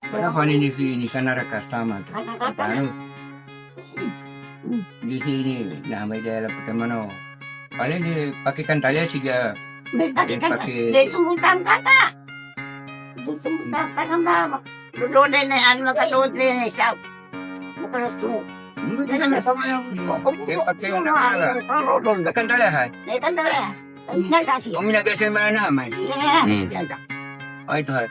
Kenapa ini karena customer tuh? Kata-kata. Anu, di sini namanya daerah Pertamano. Paling dipakai kantalnya sih ga pakai Dia sumutang kata. Sumutang kata mama. Doon na ano nakalood din siya. Makalood. Hindi na sama yung pakai yung nakala. Kantalahan. Kantala. Nagkasi. Kung minagasi man naman. Ay, ito ha.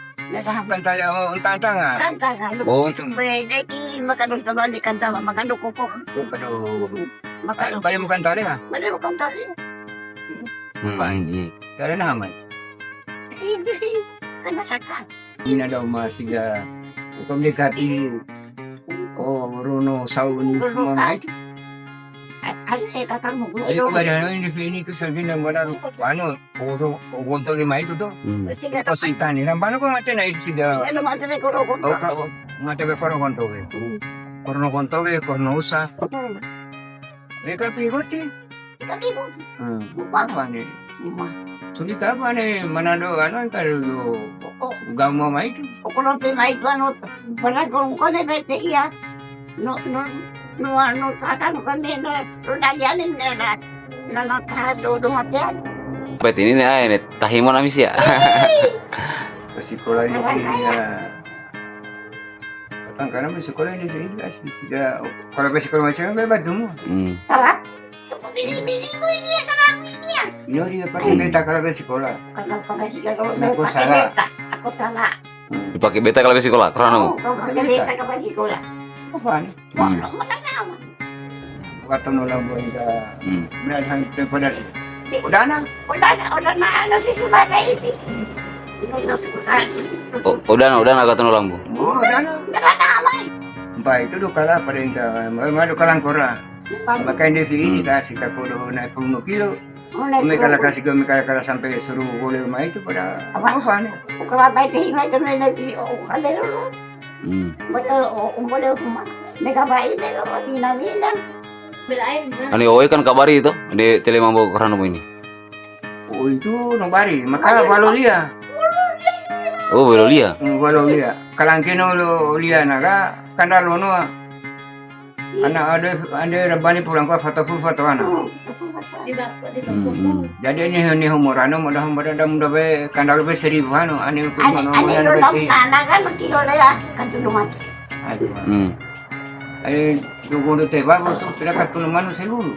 Kantala o ang tanta nga. Kanta nga. Oo. Pwede ki makalood sa mga kanta magando ko ko. Makalood. Kaya mo kantala ha? Mali mo kanta rin. Kaya naman. Hindi. Kana sa ka. Hindi na daw masiga. Kung di kati o Bruno Sauni mga Ano eh kakang mo. ay ko ba ano ini ko sabihin na wala ano puro gunto ni mai to. Sige. Kasi tani lang paano ko mate na ito siga. Ano man sabi ko ro ko. O ka mate be koro gunto ke. Korno usa. Mereka pigote. Kaki mo. Apa ni? Suni ka pa ni manado ano kayo gamo mai to. O kono pinay ko ano. Para ko ne bete iya. No sa kan kami no rodalyanin na nakado dumatyan. Pet ini nih ay tahimon amis ya. Kasi sekolah ini ang kanang sekolah ini siga kalau ke sekolah macam bebas dulu. Salah. Bili-bili mo ini sa ini ya. Yo dia pakai beta kalau ke sekolah. Kalau pakai sigaro Aku salah. Aku salah. Dipakai beta kalau ke sekolah, karena Kalau pakai beta ka pakai sekolah. Apa ni? Matanawa. Waktu nulang buat kita. Berada di pada sini. Udah na. Udah na ano si Subagay iti. udah nagatan ulang bu. Oh, udah na. Dala na amay. Baik itu do kala pada kita. Malu kalang kora. Maka ini ini kasih tak kudo naik 10 kilo. Mereka lah kasih kami kala sampai suruh boleh mai itu pada apa ni? Kalau baik hingga itu na di o kadero. Boleh kuma. Mega baik mega mina. Belain. Ani oi kan kabari itu di Telemambo karena ini. Oh itu nobari. Maka walau dia. Oh belum lihat. Walau dia. Kalang kino lo dia naga kandalo no. Anak ada rabani pulang ko foto ana. Jadi ini humorano mudah mudah be kandalo be 1000 ano ani ko Ani lo lang nanagan magtilo na ya. Kaduluman. Aduh. Ay dugo te babo to pinakatulungan sa lulo.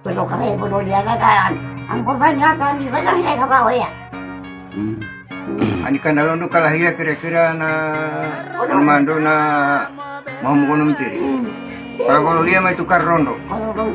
Pero kami bulo dia na kan. Ang pabanya kan di ba lang ka ba oya. Ani kandalo do kalahiya kira-kira na mando na mamukono mitiri. Kalau dia mai tukar rondo. Ano